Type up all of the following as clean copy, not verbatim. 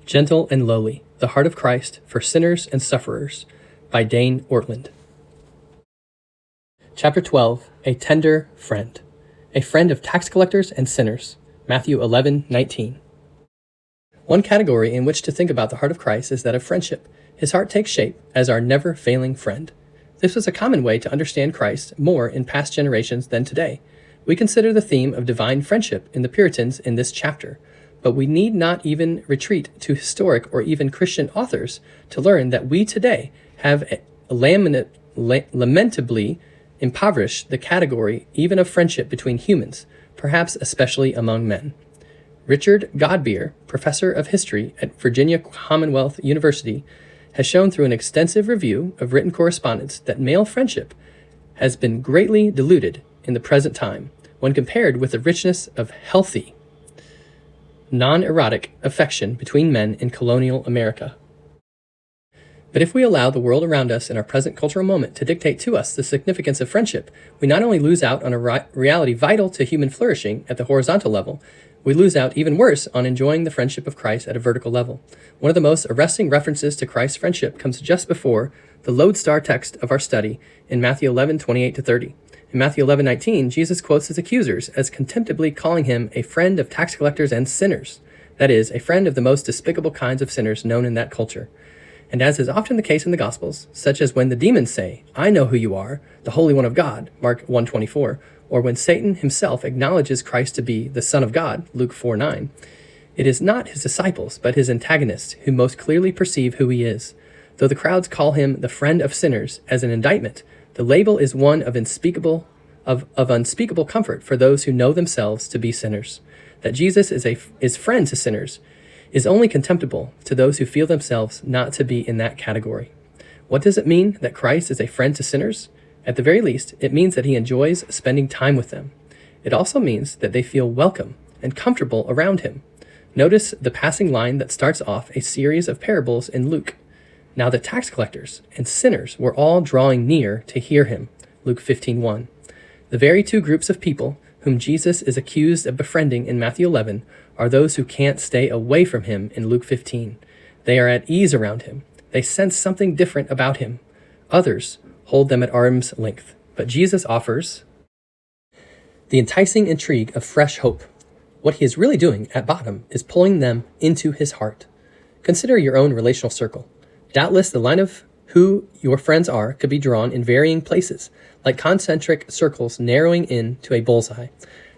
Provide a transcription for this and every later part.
Gentle and Lowly, the Heart of Christ for Sinners and Sufferers, by Dane, Ortlund. Chapter 12, A Tender Friend. A friend of tax collectors and sinners, Matthew 11:19. One category in which to think about the heart of Christ is that of friendship. His heart takes shape as our never-failing friend. This was a common way to understand Christ more in past generations than today. We consider the theme of divine friendship in the Puritans in this chapter, but we need not even retreat to historic or even Christian authors to learn that we today have lamentably impoverished the category even of friendship between humans, perhaps especially among men. Richard Godbeer, professor of history at Virginia Commonwealth University, has shown through an extensive review of written correspondence that male friendship has been greatly diluted in the present time when compared with the richness of healthy, non-erotic affection between men in colonial America. But if we allow the world around us in our present cultural moment to dictate to us the significance of friendship, we not only lose out on a reality vital to human flourishing at the horizontal level, we lose out even worse on enjoying the friendship of Christ at a vertical level. One of the most arresting references to Christ's friendship comes just before the lodestar text of our study in Matthew 11:28-30. In Matthew 11:19, Jesus quotes his accusers as contemptibly calling him a friend of tax collectors and sinners. That is, a friend of the most despicable kinds of sinners known in that culture. And as is often the case in the Gospels, such as when the demons say, "I know who you are, the Holy One of God," Mark 1:24, or when Satan himself acknowledges Christ to be the Son of God, Luke 4:9, it is not his disciples, but his antagonists who most clearly perceive who he is. Though the crowds call him the friend of sinners as an indictment, the label is one of unspeakable comfort for those who know themselves to be sinners. That Jesus is friend to sinners is only contemptible to those who feel themselves not to be in that category. What does it mean that Christ is a friend to sinners? At the very least, it means that he enjoys spending time with them. It also means that they feel welcome and comfortable around him. Notice the passing line that starts off a series of parables in Luke. Now the tax collectors and sinners were all drawing near to hear him, Luke 15:1. The very two groups of people whom Jesus is accused of befriending in Matthew 11 are those who can't stay away from him in Luke 15. They are at ease around him. They sense something different about him. Others hold them at arm's length. But Jesus offers the enticing intrigue of fresh hope. What he is really doing at bottom is pulling them into his heart. Consider your own relational circle. Doubtless the line of who your friends are could be drawn in varying places, like concentric circles narrowing in to a bullseye.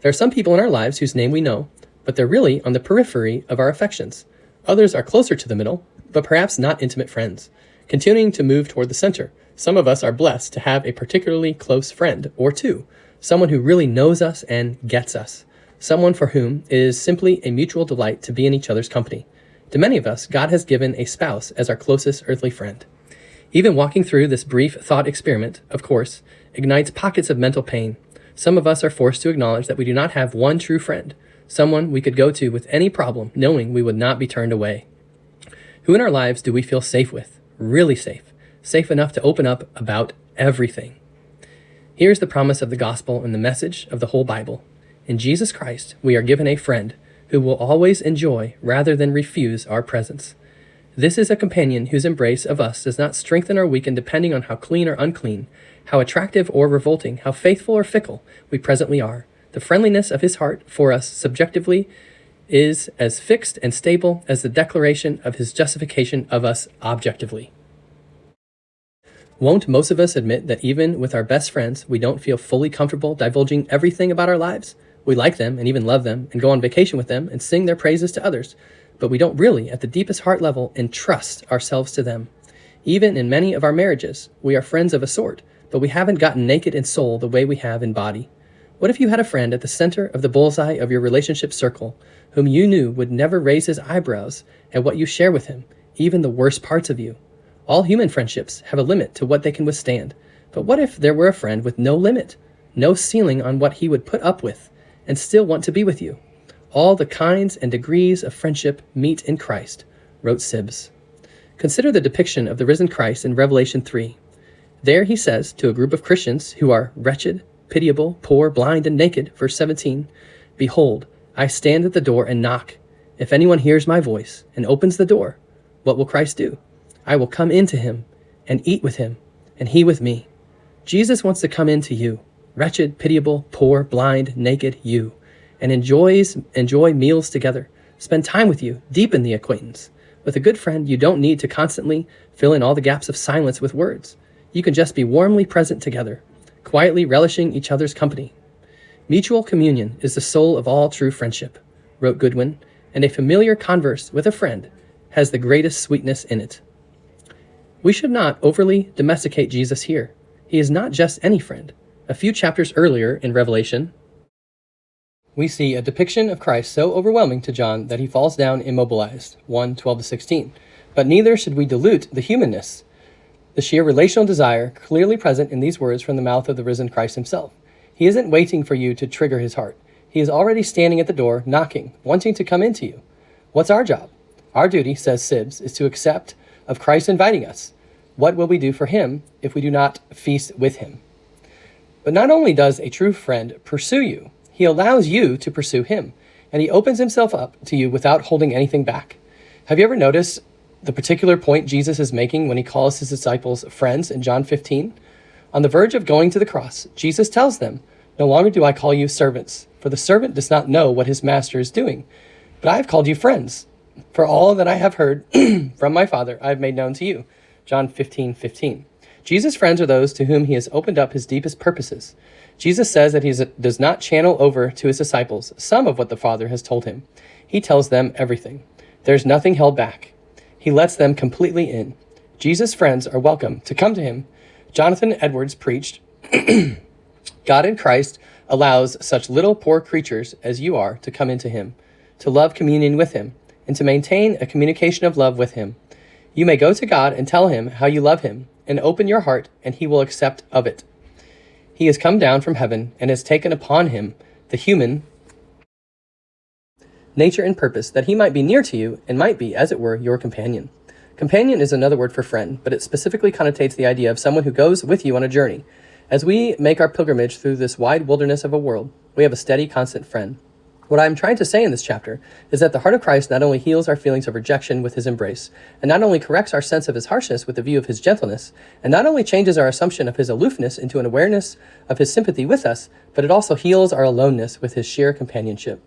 There are some people in our lives whose name we know, but they're really on the periphery of our affections. Others are closer to the middle, but perhaps not intimate friends. Continuing to move toward the center, some of us are blessed to have a particularly close friend or two, someone who really knows us and gets us, someone for whom it is simply a mutual delight to be in each other's company. To many of us, God has given a spouse as our closest earthly friend. Even walking through this brief thought experiment, of course, ignites pockets of mental pain. Some of us are forced to acknowledge that we do not have one true friend, someone we could go to with any problem, knowing we would not be turned away. Who in our lives do we feel safe with? Really safe. Safe enough to open up about everything. Here's the promise of the gospel and the message of the whole Bible. In Jesus Christ, we are given a friend who will always enjoy rather than refuse our presence. This is a companion whose embrace of us does not strengthen or weaken depending on how clean or unclean, how attractive or revolting, how faithful or fickle we presently are. The friendliness of his heart for us subjectively is as fixed and stable as the declaration of his justification of us objectively. Won't most of us admit that even with our best friends, we don't feel fully comfortable divulging everything about our lives? We like them and even love them and go on vacation with them and sing their praises to others, but we don't really, at the deepest heart level, entrust ourselves to them. Even in many of our marriages, we are friends of a sort, but we haven't gotten naked in soul the way we have in body. What if you had a friend at the center of the bullseye of your relationship circle, whom you knew would never raise his eyebrows at what you share with him, even the worst parts of you? All human friendships have a limit to what they can withstand, but what if there were a friend with no limit, no ceiling on what he would put up with, and still want to be with you? All the kinds and degrees of friendship meet in Christ, wrote Sibbes. Consider the depiction of the risen Christ in Revelation 3. There he says to a group of Christians who are wretched, pitiable, poor, blind, and naked, verse 17, "Behold, I stand at the door and knock. If anyone hears my voice and opens the door, what will Christ do? I will come into him and eat with him, and he with me. Jesus wants to come into you, wretched, pitiable, poor, blind, naked you, and enjoy meals together, spend time with you, deepen the acquaintance. With a good friend, you don't need to constantly fill in all the gaps of silence with words. You can just be warmly present together, quietly relishing each other's company. Mutual communion is the soul of all true friendship, wrote Goodwin, and a familiar converse with a friend has the greatest sweetness in it. We should not overly domesticate Jesus here. He is not just any friend. A few chapters earlier in Revelation, we see a depiction of Christ so overwhelming to John that he falls down immobilized, 1:12-16. But neither should we dilute the humanness, the sheer relational desire clearly present in these words from the mouth of the risen Christ himself. He isn't waiting for you to trigger his heart. He is already standing at the door, knocking, wanting to come into you. What's our job? Our duty, says Sibbes, is to accept of Christ inviting us. What will we do for him if we do not feast with him? But not only does a true friend pursue you, he allows you to pursue him, and he opens himself up to you without holding anything back. Have you ever noticed the particular point Jesus is making when he calls his disciples friends in John 15? On the verge of going to the cross, Jesus tells them, "No longer do I call you servants, for the servant does not know what his master is doing. But I have called you friends, for all that I have heard from my Father I have made known to you." John 15:15. Jesus' friends are those to whom he has opened up his deepest purposes. Jesus says that he does not channel over to his disciples some of what the Father has told him. He tells them everything. There's nothing held back. He lets them completely in. Jesus' friends are welcome to come to him. Jonathan Edwards preached, God in Christ allows such little poor creatures as you are to come into him, to love communion with him, and to maintain a communication of love with him. You may go to God and tell him how you love him, and open your heart, and he will accept of it. He has come down from heaven and has taken upon him the human nature and purpose, that he might be near to you and might be, as it were, your companion. Companion is another word for friend, but it specifically connotates the idea of someone who goes with you on a journey. As we make our pilgrimage through this wide wilderness of a world, we have a steady, constant friend. What I'm trying to say in this chapter is that the heart of Christ not only heals our feelings of rejection with his embrace, and not only corrects our sense of his harshness with a view of his gentleness, and not only changes our assumption of his aloofness into an awareness of his sympathy with us, but it also heals our aloneness with his sheer companionship.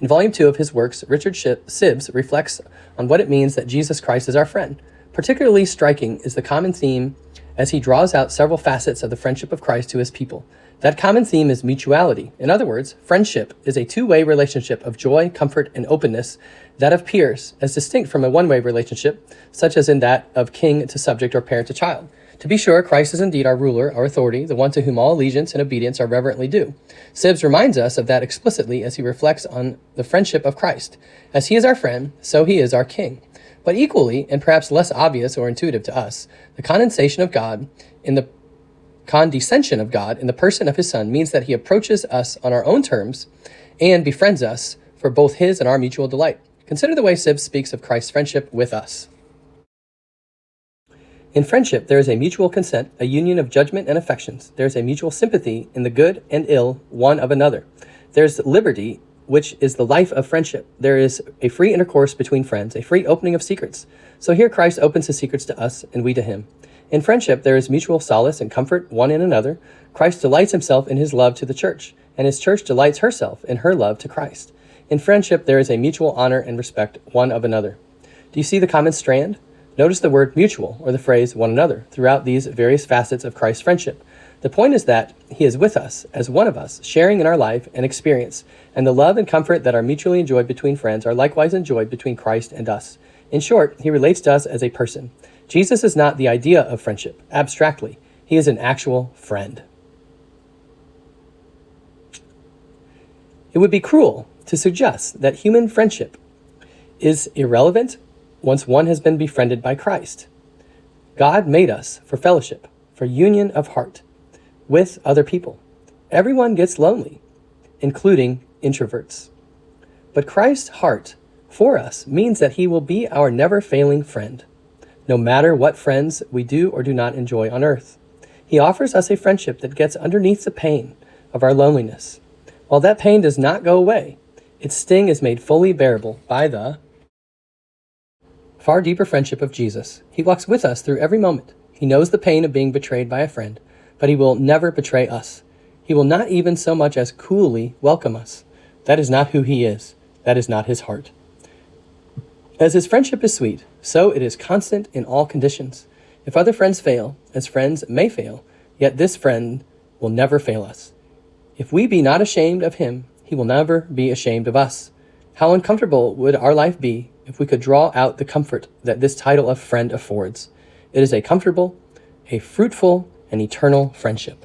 In Volume 2 of his works, Richard Sibbes reflects on what it means that Jesus Christ is our friend. Particularly striking is the common theme as he draws out several facets of the friendship of Christ to his people. That common theme is mutuality. In other words, friendship is a two-way relationship of joy, comfort, and openness that appears as distinct from a one-way relationship, such as in that of king to subject or parent to child. To be sure, Christ is indeed our ruler, our authority, the one to whom all allegiance and obedience are reverently due. Sibbes reminds us of that explicitly as he reflects on the friendship of Christ. As he is our friend, so he is our king. But equally, and perhaps less obvious or intuitive to us, the condescension of God in the person of his Son means that he approaches us on our own terms and befriends us for both his and our mutual delight. Consider the way Sibbes speaks of Christ's friendship with us. In friendship, there is a mutual consent, a union of judgment and affections. There is a mutual sympathy in the good and ill one of another. There is liberty, which is the life of friendship. There is a free intercourse between friends, a free opening of secrets. So here Christ opens his secrets to us and we to him. In friendship, there is mutual solace and comfort one in another. Christ delights himself in his love to the church, and his church delights herself in her love to Christ. In friendship, there is a mutual honor and respect one of another. Do you see the common strand? Notice the word mutual, or the phrase one another, throughout these various facets of Christ's friendship. The point is that he is with us, as one of us, sharing in our life and experience, and the love and comfort that are mutually enjoyed between friends are likewise enjoyed between Christ and us. In short, he relates to us as a person. Jesus is not the idea of friendship, abstractly. He is an actual friend. It would be cruel to suggest that human friendship is irrelevant once one has been befriended by Christ. God made us for fellowship, for union of heart with other people. Everyone gets lonely, including introverts. But Christ's heart for us means that he will be our never-failing friend, no matter what friends we do or do not enjoy on earth. He offers us a friendship that gets underneath the pain of our loneliness. While that pain does not go away, Its sting is made fully bearable by the far deeper friendship of Jesus. He walks with us through every moment. He knows the pain of being betrayed by a friend, but he will never betray us. He will not even so much as coolly welcome us. That is not who he is. That is not his heart. As his friendship is sweet, so it is constant in all conditions. If other friends fail, as friends may fail, yet this friend will never fail us. If we be not ashamed of him, he will never be ashamed of us. How uncomfortable would our life be if we could draw out the comfort that this title of friend affords. It is a comfortable, a fruitful, and eternal friendship.